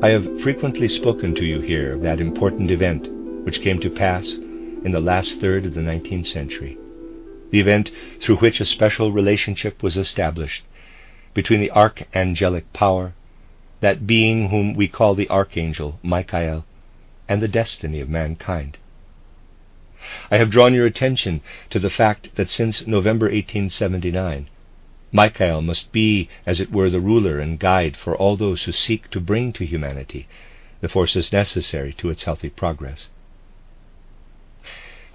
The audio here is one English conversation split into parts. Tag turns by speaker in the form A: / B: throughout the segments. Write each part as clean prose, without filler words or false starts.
A: I have frequently spoken to you here of that important event which came to pass in the last third of the 19th century, the event through which a special relationship was established between the archangelic power, that being whom we call the archangel Micael, and the destiny of mankind. I have drawn your attention to the fact that since November 1879, Micael must be, as it were, the ruler and guide for all those who seek to bring to humanity the forces necessary to its healthy progress.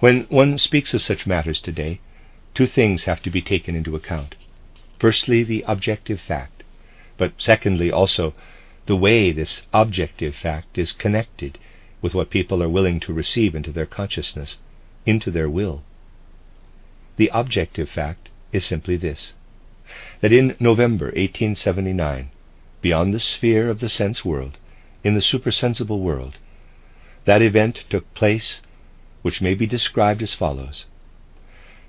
A: When one speaks of such matters today, two things have to be taken into account. Firstly, the objective fact, but secondly also the way this objective fact is connected with what people are willing to receive into their consciousness, into their will. The objective fact is simply this, that in November 1879, beyond the sphere of the sense world, in the supersensible world, that event took place which may be described as follows.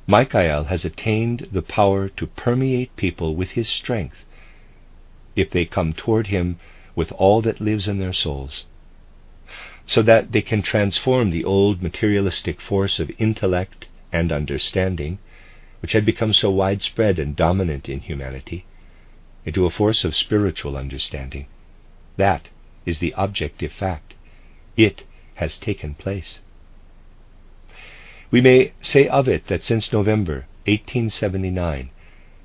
A: Micael has attained the power to permeate people with his strength if they come toward him with all that lives in their souls, so that they can transform the old materialistic force of intellect and understanding, which had become so widespread and dominant in humanity, into a force of spiritual understanding. That is the objective fact. It has taken place. We may say of it that since November 1879,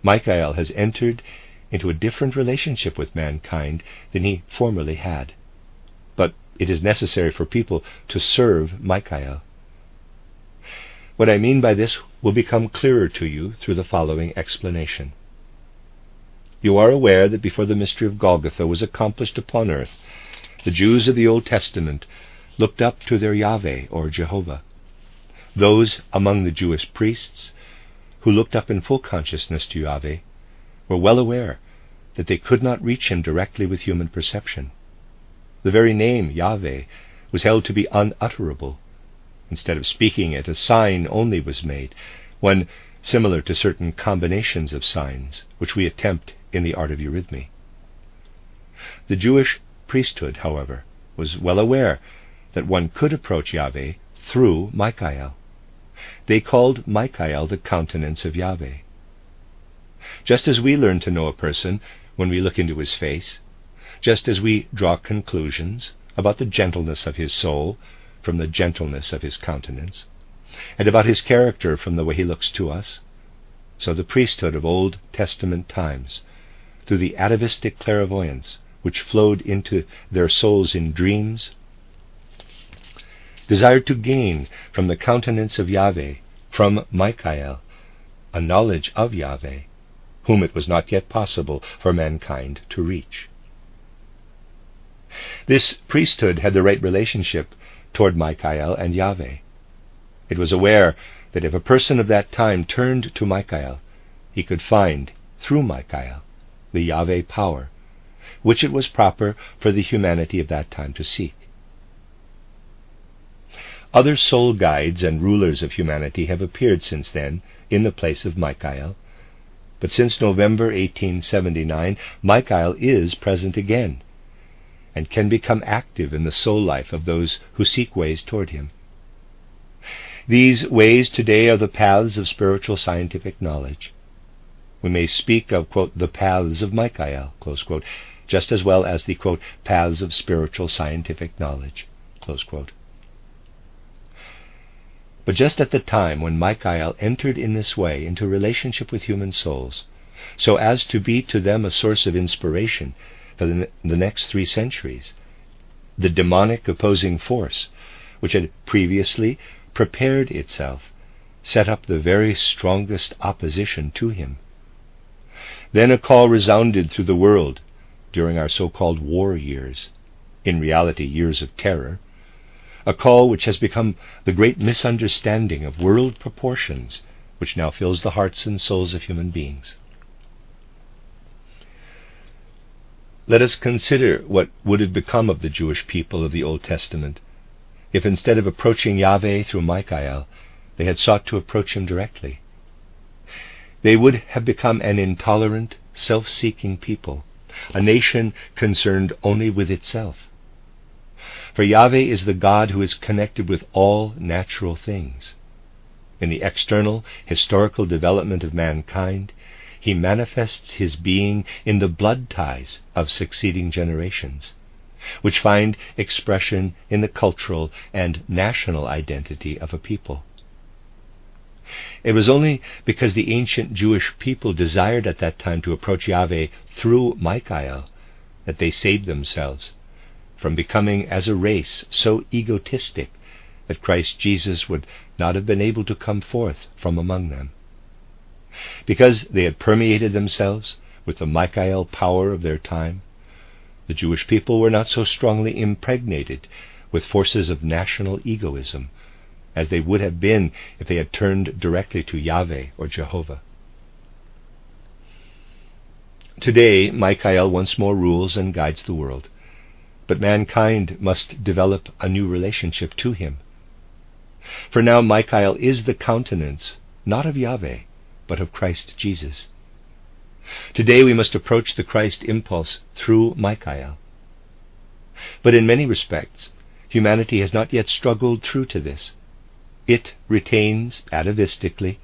A: Micael has entered into a different relationship with mankind than he formerly had. But it is necessary for people to serve Micael. What I mean by this will become clearer to you through the following explanation. You are aware that before the mystery of Golgotha was accomplished upon earth, the Jews of the Old Testament looked up to their Yahweh, or Jehovah. Those among the Jewish priests who looked up in full consciousness to Yahweh were well aware that they could not reach him directly with human perception. The very name Yahweh was held to be unutterable. Instead of speaking it, a sign only was made, one similar to certain combinations of signs which we attempt in the art of eurythmy. The Jewish priesthood, however, was well aware that one could approach Yahweh through Micael. They called Micael the countenance of Yahweh. Just as we learn to know a person when we look into his face, just as we draw conclusions about the gentleness of his soul from the gentleness of his countenance, and about his character from the way he looks to us, so the priesthood of Old Testament times, through the atavistic clairvoyance which flowed into their souls in dreams, desired to gain from the countenance of Yahweh, from Micael, a knowledge of Yahweh, whom it was not yet possible for mankind to reach. This priesthood had the right relationship toward Micael and Yahweh. It was aware that if a person of that time turned to Micael, he could find, through Micael, the Yahweh power, which it was proper for the humanity of that time to seek. Other soul guides and rulers of humanity have appeared since then in the place of Micael, but since November 1879, Micael is present again, and can become active in the soul life of those who seek ways toward him. These ways today are the paths of spiritual scientific knowledge. We may speak of, quote, the paths of Micael, close quote, just as well as the, quote, paths of spiritual scientific knowledge, close quote. But just at the time when Micael entered in this way into relationship with human souls, so as to be to them a source of inspiration for the next 3 centuries, the demonic opposing force, which had previously prepared itself, set up the very strongest opposition to him. Then a call resounded through the world during our so-called war years, in reality years of terror, a call which has become the great misunderstanding of world proportions, which now fills the hearts and souls of human beings. Let us consider what would have become of the Jewish people of the Old Testament if instead of approaching Yahweh through Micael, they had sought to approach him directly. They would have become an intolerant, self-seeking people, a nation concerned only with itself. For Yahweh is the God who is connected with all natural things. In the external, historical development of mankind, he manifests his being in the blood ties of succeeding generations, which find expression in the cultural and national identity of a people. It was only because the ancient Jewish people desired at that time to approach Yahweh through Micael that they saved themselves from becoming as a race so egotistic that Christ Jesus would not have been able to come forth from among them. Because they had permeated themselves with the Micael power of their time, the Jewish people were not so strongly impregnated with forces of national egoism as they would have been if they had turned directly to Yahweh or Jehovah. Today, Micael once more rules and guides the world, but mankind must develop a new relationship to him. For now Micael is the countenance, not of Yahweh, but of Christ Jesus. Today we must approach the Christ impulse through Micael. But in many respects, humanity has not yet struggled through to this. It retains, atavistically,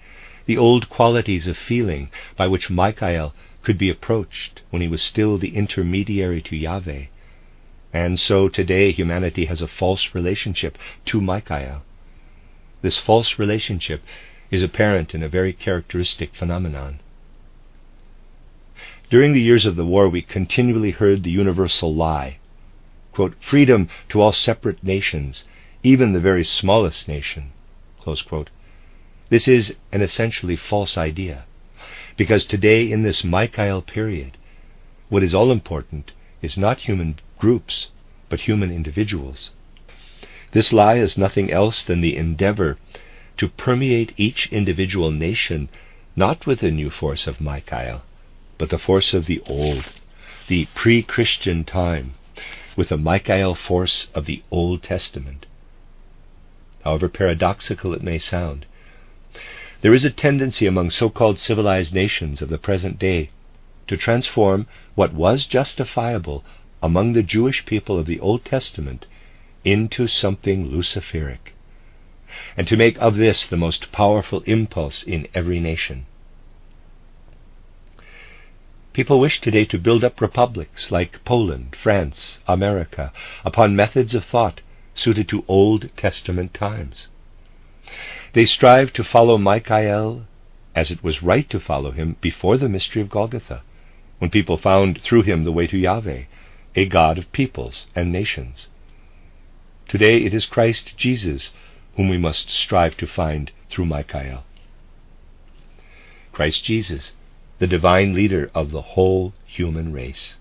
A: the old qualities of feeling by which Micael could be approached when he was still the intermediary to Yahweh. And so today humanity has a false relationship to Micael. This false relationship is apparent in a very characteristic phenomenon. During the years of the war, we continually heard the universal lie, quote, "Freedom to all separate nations, even the very smallest nation," close quote. This is an essentially false idea, because today in this Micael period, what is all important is not human groups, but human individuals. This lie is nothing else than the endeavor to permeate each individual nation not with the new force of Micael, but the force of the old, the pre-Christian time, with the Micael force of the Old Testament. However paradoxical it may sound, there is a tendency among so-called civilized nations of the present day to transform what was justifiable among the Jewish people of the Old Testament into something Luciferic, and to make of this the most powerful impulse in every nation. People wish today to build up republics like Poland, France, America, upon methods of thought suited to Old Testament times. They strive to follow Micael as it was right to follow him before the mystery of Golgotha, when people found through him the way to Yahweh, a God of peoples and nations. Today it is Christ Jesus whom we must strive to find through Micael. Christ Jesus, the divine leader of the whole human race.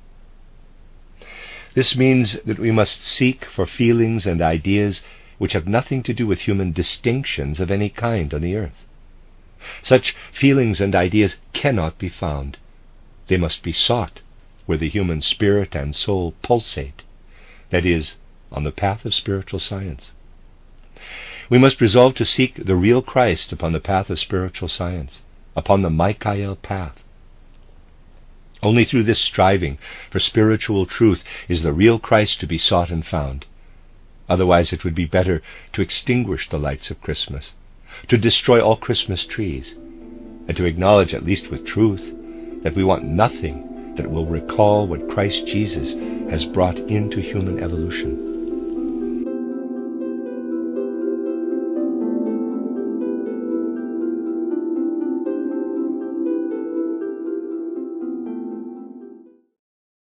A: This means that we must seek for feelings and ideas which have nothing to do with human distinctions of any kind on the earth. Such feelings and ideas cannot be found. They must be sought where the human spirit and soul pulsate, that is, on the path of spiritual science. We must resolve to seek the real Christ upon the path of spiritual science, upon the Micael path. Only through this striving for spiritual truth is the real Christ to be sought and found. Otherwise it would be better to extinguish the lights of Christmas, to destroy all Christmas trees, and to acknowledge, at least with truth, that we want nothing that will recall what Christ Jesus has brought into human evolution.